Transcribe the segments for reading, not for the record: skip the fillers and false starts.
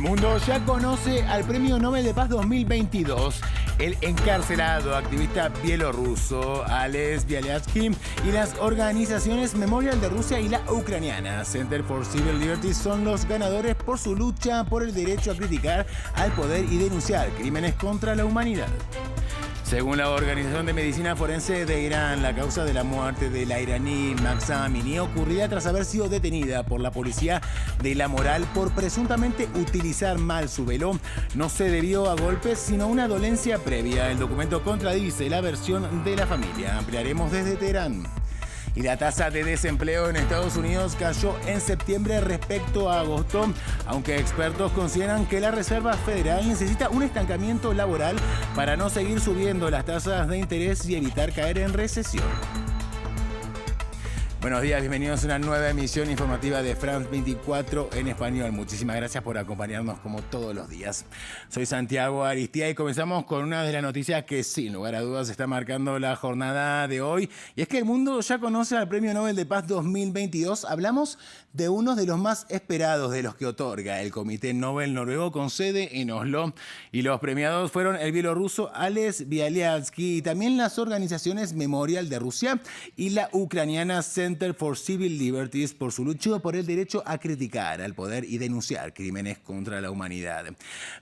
mundo ya conoce al Premio Nobel de Paz 2022. El encarcelado activista bielorruso Ales Bialiatsky y las organizaciones Memorial de Rusia y la ucraniana Center for Civil Liberties son los ganadores por su lucha por el derecho a criticar al poder y denunciar crímenes contra la humanidad. Según la Organización de Medicina Forense de Irán, la causa de la muerte de la iraní Mahsa Amini ocurría tras haber sido detenida por la policía de la moral por presuntamente utilizar mal su velo. No se debió a golpes, sino a una dolencia previa. El documento contradice la versión de la familia. Ampliaremos desde Teherán. Y la tasa de desempleo en Estados Unidos cayó en septiembre respecto a agosto, aunque expertos consideran que la Reserva Federal necesita un estancamiento laboral para no seguir subiendo las tasas de interés y evitar caer en recesión. Buenos días, bienvenidos a una nueva emisión informativa de France 24 en español. Muchísimas gracias por acompañarnos como todos los días. Soy Santiago Aristía y comenzamos con una de las noticias que sin lugar a dudas está marcando la jornada de hoy. Y es que el mundo ya conoce al Premio Nobel de Paz 2022. Hablamos de uno de los más esperados de los que otorga el Comité Nobel noruego con sede en Oslo. Y los premiados fueron el bielorruso Ales Bialiatsky y también las organizaciones Memorial de Rusia y la ucraniana Center for Civil Liberties por su lucha por el derecho a criticar al poder y denunciar crímenes contra la humanidad.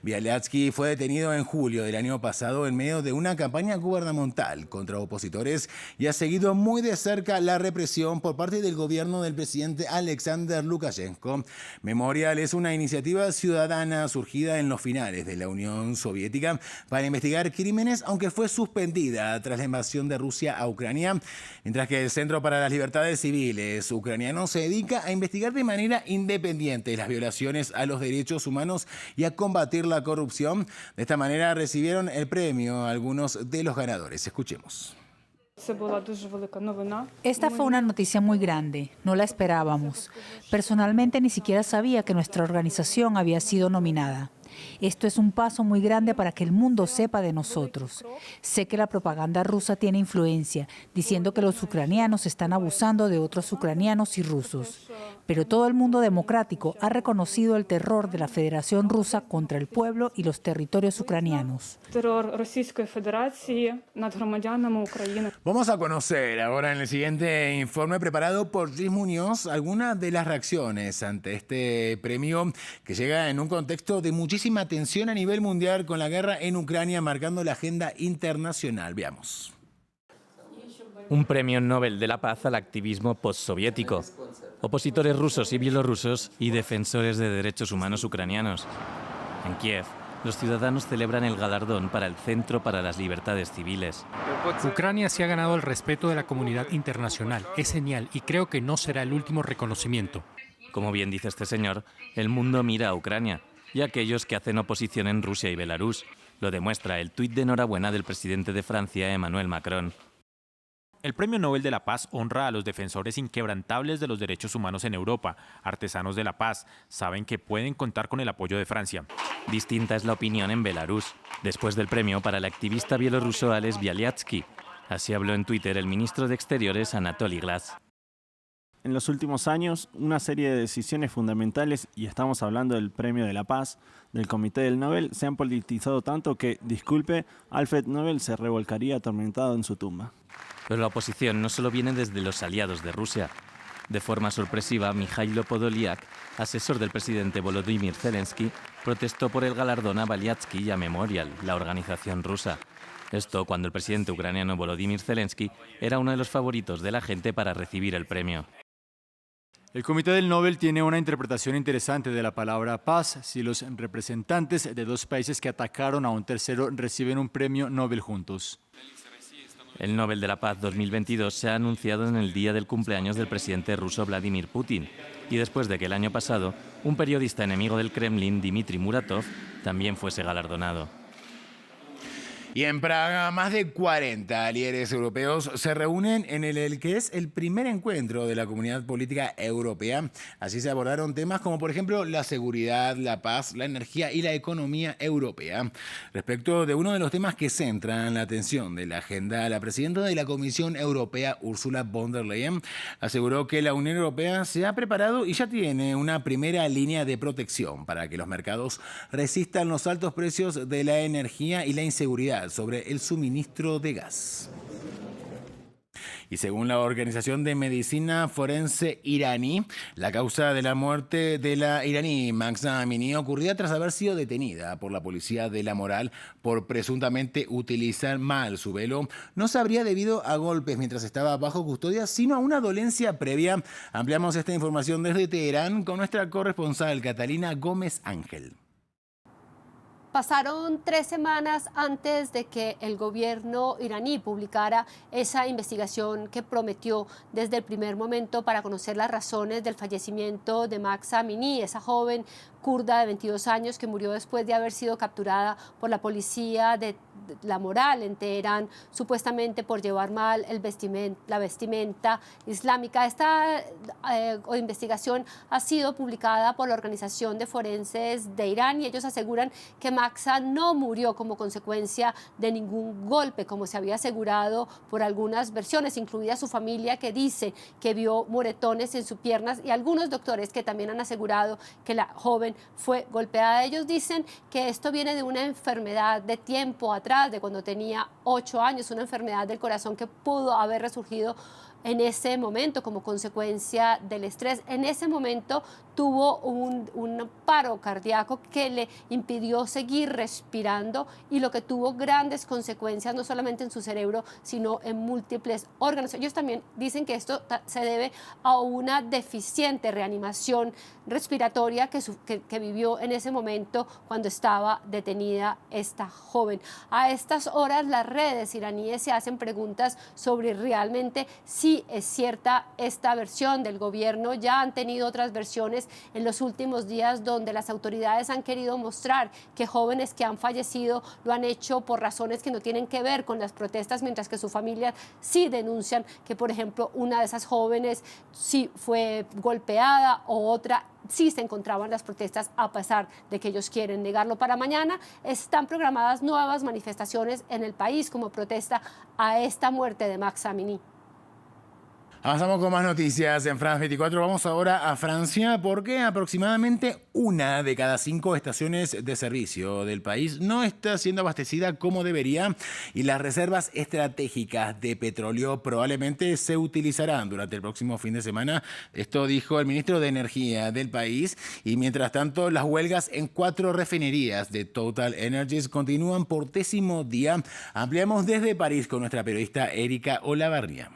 Bialiatsky fue detenido en julio del año pasado en medio de una campaña gubernamental contra opositores y ha seguido muy de cerca la represión por parte del gobierno del presidente Alexander Lukashenko. Memorial es una iniciativa ciudadana surgida en los finales de la Unión Soviética para investigar crímenes, aunque fue suspendida tras la invasión de Rusia a Ucrania, mientras que el Centro para las Libertades Civiles ucraniano se dedica a investigar de manera independiente las violaciones a los derechos humanos y a combatir la corrupción. De esta manera recibieron el premio algunos de los ganadores. Escuchemos. Esta fue una noticia muy grande, no la esperábamos. Personalmente ni siquiera sabía que nuestra organización había sido nominada. Esto es un paso muy grande para que el mundo sepa de nosotros. Sé que la propaganda rusa tiene influencia, diciendo que los ucranianos están abusando de otros ucranianos y rusos. Pero todo el mundo democrático ha reconocido el terror de la Federación Rusa contra el pueblo y los territorios ucranianos. Vamos a conocer ahora en el siguiente informe preparado por Luis Muñoz algunas de las reacciones ante este premio que llega en un contexto de muchísima tensión a nivel mundial con la guerra en Ucrania marcando la agenda internacional. Veamos. Un premio Nobel de la Paz al activismo postsoviético. Opositores rusos y bielorrusos y defensores de derechos humanos ucranianos. En Kiev, los ciudadanos celebran el galardón para el Centro para las Libertades Civiles. Ucrania se ha ganado el respeto de la comunidad internacional. Es genial y creo que no será el último reconocimiento. Como bien dice este señor, el mundo mira a Ucrania y a aquellos que hacen oposición en Rusia y Belarus. Lo demuestra el tuit de enhorabuena del presidente de Francia, Emmanuel Macron. El Premio Nobel de la Paz honra a los defensores inquebrantables de los derechos humanos en Europa, artesanos de la paz. Saben que pueden contar con el apoyo de Francia. Distinta es la opinión en Belarus, después del premio para el activista bielorruso Ales Bialiatsky. Así habló en Twitter el ministro de Exteriores, Anatoly Glas. En los últimos años, una serie de decisiones fundamentales, y estamos hablando del Premio de la Paz, del Comité del Nobel, se han politizado tanto que, disculpe, Alfred Nobel se revolcaría atormentado en su tumba. Pero la oposición no solo viene desde los aliados de Rusia. De forma sorpresiva, Mikhailo Podolyak, asesor del presidente Volodymyr Zelensky, protestó por el galardón a Bialiatsky y a Memorial, la organización rusa. Esto cuando el presidente ucraniano Volodymyr Zelensky era uno de los favoritos de la gente para recibir el premio. El Comité del Nobel tiene una interpretación interesante de la palabra paz si los representantes de dos países que atacaron a un tercero reciben un premio Nobel juntos. El Nobel de la Paz 2022 se ha anunciado en el día del cumpleaños del presidente ruso Vladimir Putin y después de que el año pasado un periodista enemigo del Kremlin, Dmitry Muratov, también fuese galardonado. Y en Praga, más de 40 líderes europeos se reúnen en el que es el primer encuentro de la Comunidad Política Europea. Así se abordaron temas como, por ejemplo, la seguridad, la paz, la energía y la economía europea. Respecto de uno de los temas que centran la atención de la agenda, la presidenta de la Comisión Europea, Ursula von der Leyen, aseguró que la Unión Europea se ha preparado y ya tiene una primera línea de protección para que los mercados resistan los altos precios de la energía y la inseguridad sobre el suministro de gas. Y según la Organización de Medicina Forense iraní, la causa de la muerte de la iraní Mahsa Amini ocurría tras haber sido detenida por la policía de la moral por presuntamente utilizar mal su velo. No se habría debido a golpes mientras estaba bajo custodia, sino a una dolencia previa. Ampliamos esta información desde Teherán con nuestra corresponsal Catalina Gómez Ángel. Pasaron 3 semanas antes de que el gobierno iraní publicara esa investigación que prometió desde el primer momento para conocer las razones del fallecimiento de Mahsa Amini, esa joven kurda de 22 años que murió después de haber sido capturada por la policía de la moral en Teherán, supuestamente por llevar mal la vestimenta islámica. Esta investigación ha sido publicada por la Organización de Forenses de Irán y ellos aseguran que Mahsa no murió como consecuencia de ningún golpe, como se había asegurado por algunas versiones, incluida su familia, que dice que vio moretones en sus piernas, y algunos doctores que también han asegurado que la joven fue golpeada. Ellos dicen que esto viene de una enfermedad de tiempo atrás, de cuando tenía 8 años, una enfermedad del corazón que pudo haber resurgido en ese momento como consecuencia del estrés. En ese momento tuvo un paro cardíaco que le impidió seguir respirando y lo que tuvo grandes consecuencias no solamente en su cerebro, sino en múltiples órganos. Ellos también dicen que esto se debe a una deficiente reanimación respiratoria que vivió en ese momento cuando estaba detenida esta joven. A estas horas las redes iraníes se hacen preguntas sobre realmente si es cierta esta versión del gobierno. Ya han tenido otras versiones en los últimos días donde las autoridades han querido mostrar que jóvenes que han fallecido lo han hecho por razones que no tienen que ver con las protestas, mientras que su familia sí denuncian que, por ejemplo, una de esas jóvenes sí fue golpeada o otra sí se encontraban en las protestas, a pesar de que ellos quieren negarlo. Para mañana están programadas nuevas manifestaciones en el país como protesta a esta muerte de Mahsa Amini. Avanzamos con más noticias en France 24. Vamos ahora a Francia porque aproximadamente 1 de cada 5 estaciones de servicio del país no está siendo abastecida como debería y las reservas estratégicas de petróleo probablemente se utilizarán durante el próximo fin de semana. Esto dijo el ministro de Energía del país, y mientras tanto las huelgas en 4 refinerías de Total Energies continúan por 10º día. Ampliamos desde París con nuestra periodista Erika Olavarría.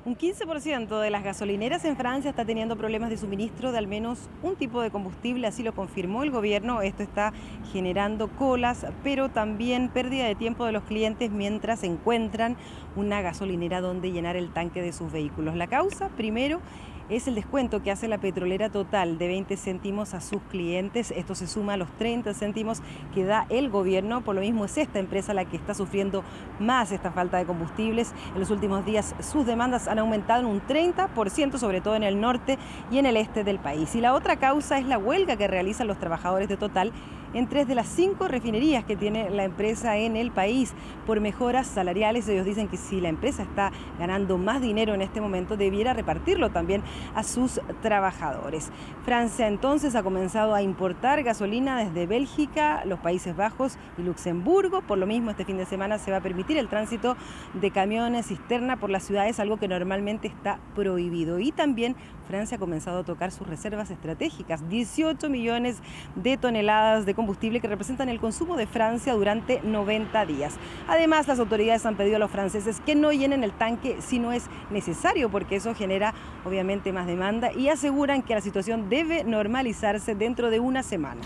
Un 15% de las gasolineras en Francia está teniendo problemas de suministro de al menos un tipo de combustible, así lo confirmó el gobierno. Esto está generando colas, pero también pérdida de tiempo de los clientes mientras encuentran una gasolinera donde llenar el tanque de sus vehículos. La causa, primero, es el descuento que hace la petrolera Total de 20 céntimos a sus clientes. Esto se suma a los 30 céntimos que da el gobierno. Por lo mismo es esta empresa la que está sufriendo más esta falta de combustibles. En los últimos días sus demandas han aumentado en un 30%, sobre todo en el norte y en el este del país. Y la otra causa es la huelga que realizan los trabajadores de Total en 3 de las 5 refinerías que tiene la empresa en el país por mejoras salariales. Ellos dicen que si la empresa está ganando más dinero en este momento, debiera repartirlo también a sus trabajadores. Francia entonces ha comenzado a importar gasolina desde Bélgica, los Países Bajos y Luxemburgo. Por lo mismo, este fin de semana se va a permitir el tránsito de camiones cisterna por las ciudades, algo que normalmente está prohibido. Y también Francia ha comenzado a tocar sus reservas estratégicas, 18 millones de toneladas de combustible que representan el consumo de Francia durante 90 días. Además, las autoridades han pedido a los franceses que no llenen el tanque si no es necesario, porque eso genera obviamente más demanda, y aseguran que la situación debe normalizarse dentro de una semana.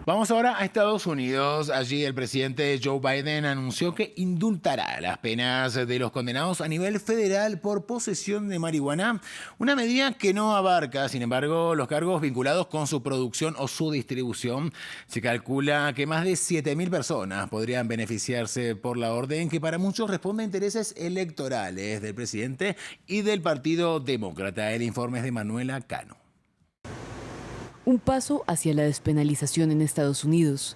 Vamos ahora a Estados Unidos. Allí el presidente Joe Biden anunció que indultará las penas de los condenados a nivel federal por posesión de marihuana, una medida que no abarca, sin embargo, los cargos vinculados con su producción o su distribución. Se calcula que más de 7.000 personas podrían beneficiarse por la orden, que para muchos responde a intereses electorales del presidente y del Partido Demócrata. El informe es de Manuela Cano. Un paso hacia la despenalización en Estados Unidos.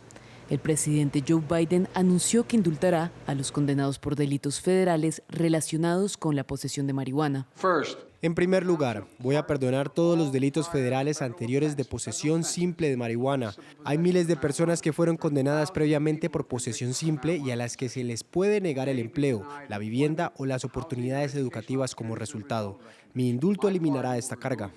El presidente Joe Biden anunció que indultará a los condenados por delitos federales relacionados con la posesión de marihuana. En primer lugar, voy a perdonar todos los delitos federales anteriores de posesión simple de marihuana. Hay miles de personas que fueron condenadas previamente por posesión simple y a las que se les puede negar el empleo, la vivienda o las oportunidades educativas como resultado. Mi indulto eliminará esta carga.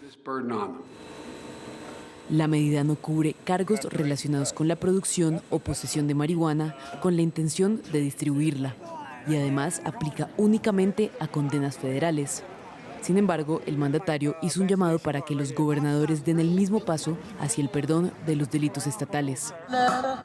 La medida no cubre cargos relacionados con la producción o posesión de marihuana con la intención de distribuirla y además aplica únicamente a condenas federales. Sin embargo, el mandatario hizo un llamado para que los gobernadores den el mismo paso hacia el perdón de los delitos estatales.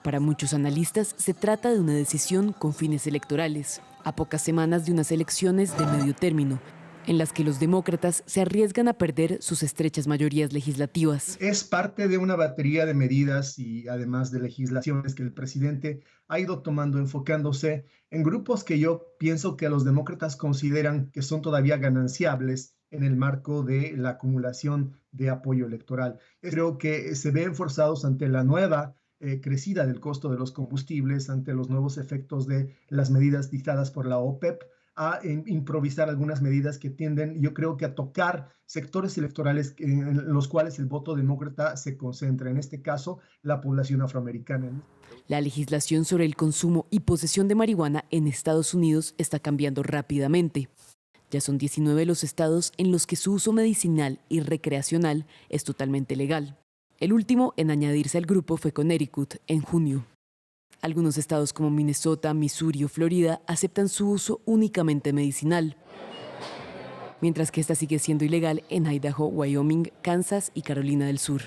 Para muchos analistas, se trata de una decisión con fines electorales, a pocas semanas de unas elecciones de medio término, en las que los demócratas se arriesgan a perder sus estrechas mayorías legislativas. Es parte de una batería de medidas y además de legislaciones que el presidente ha ido tomando, enfocándose en grupos que yo pienso que los demócratas consideran que son todavía gananciables en el marco de la acumulación de apoyo electoral. Creo que se ven forzados ante la nueva crecida del costo de los combustibles, ante los nuevos efectos de las medidas dictadas por la OPEP, a improvisar algunas medidas que tienden, yo creo que a tocar sectores electorales en los cuales el voto demócrata se concentra, en este caso, la población afroamericana. La legislación sobre el consumo y posesión de marihuana en Estados Unidos está cambiando rápidamente. Ya son 19 los estados en los que su uso medicinal y recreacional es totalmente legal. El último en añadirse al grupo fue Connecticut en junio. Algunos estados como Minnesota, Missouri o Florida aceptan su uso únicamente medicinal, mientras que esta sigue siendo ilegal en Idaho, Wyoming, Kansas y Carolina del Sur.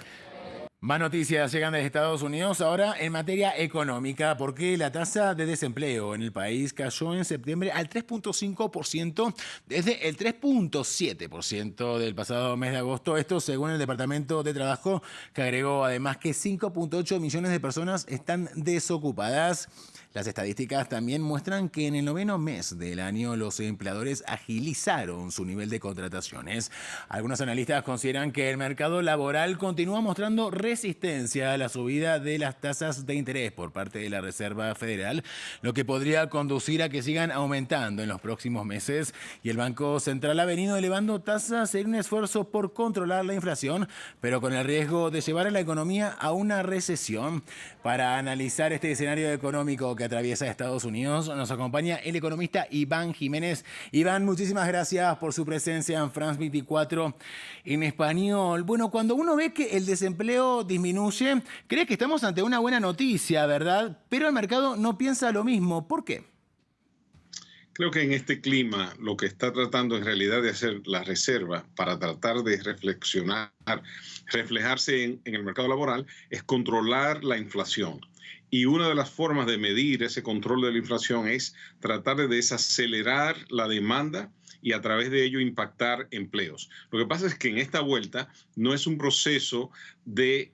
Más noticias llegan desde Estados Unidos ahora en materia económica, porque la tasa de desempleo en el país cayó en septiembre al 3.5% desde el 3.7% del pasado mes de agosto. Esto según el Departamento de Trabajo, que agregó además que 5.8 millones de personas están desocupadas. Las estadísticas también muestran que en el 9º mes del año los empleadores agilizaron su nivel de contrataciones. Algunos analistas consideran que el mercado laboral continúa mostrando resistencia a la subida de las tasas de interés por parte de la Reserva Federal, lo que podría conducir a que sigan aumentando en los próximos meses. Y el Banco Central ha venido elevando tasas en un esfuerzo por controlar la inflación, pero con el riesgo de llevar a la economía a una recesión. Para analizar este escenario económico que atraviesa Estados Unidos, nos acompaña el economista Iván Jiménez. Iván, muchísimas gracias por su presencia en France 24 en español. Bueno, cuando uno ve que el desempleo disminuye, cree que estamos ante una buena noticia, ¿verdad? Pero el mercado no piensa lo mismo. ¿Por qué? Creo que en este clima lo que está tratando en realidad de hacer la Reserva para tratar de reflejarse en el mercado laboral es controlar la inflación. Y una de las formas de medir ese control de la inflación es tratar de desacelerar la demanda y a través de ello impactar empleos. Lo que pasa es que en esta vuelta no es un proceso de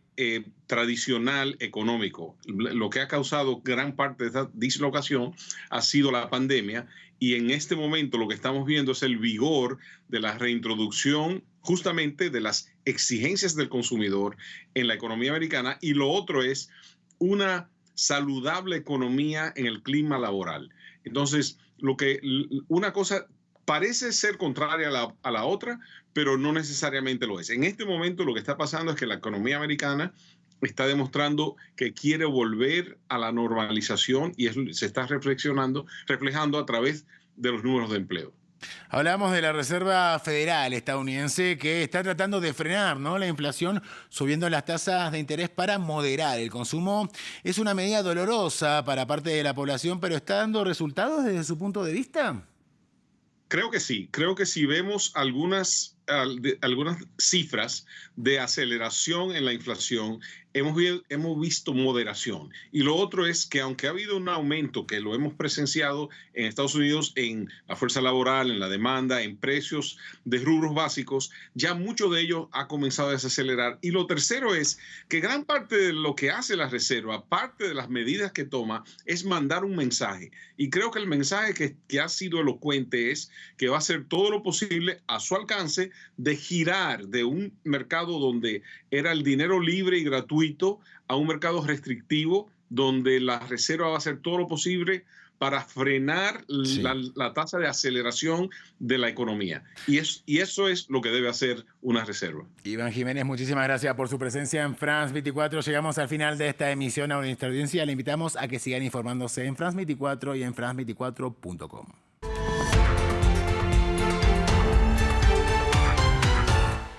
tradicional económico. Lo que ha causado gran parte de esta dislocación ha sido la pandemia, y en este momento lo que estamos viendo es el vigor de la reintroducción justamente de las exigencias del consumidor en la economía americana, y lo otro es una saludable economía en el clima laboral. Entonces, una cosa parece ser contraria a la otra, pero no necesariamente lo es. En este momento lo que está pasando es que la economía americana está demostrando que quiere volver a la normalización, y eso se está reflejando a través de los números de empleo. Hablamos de la Reserva Federal estadounidense, que está tratando de frenar, ¿no?, la inflación subiendo las tasas de interés para moderar el consumo. Es una medida dolorosa para parte de la población, pero ¿está dando resultados desde su punto de vista? Creo que sí. Creo que si vemos algunas algunas cifras de aceleración en la inflación, hemos visto moderación. Y lo otro es que aunque ha habido un aumento que lo hemos presenciado en Estados Unidos en la fuerza laboral, en la demanda, en precios de rubros básicos, ya mucho de ello ha comenzado a desacelerar. Y lo tercero es que gran parte de lo que hace la Reserva, aparte de las medidas que toma, es mandar un mensaje. Y creo que el mensaje que ha sido elocuente es que va a hacer todo lo posible a su alcance de girar de un mercado donde era el dinero libre y gratuito a un mercado restrictivo donde la Reserva va a hacer todo lo posible para frenar la tasa de aceleración de la economía. Y eso es lo que debe hacer una Reserva. Iván Jiménez, muchísimas gracias por su presencia en France 24. Llegamos al final de esta emisión a nuestra audiencia. Le invitamos a que sigan informándose en France 24 y en france24.com.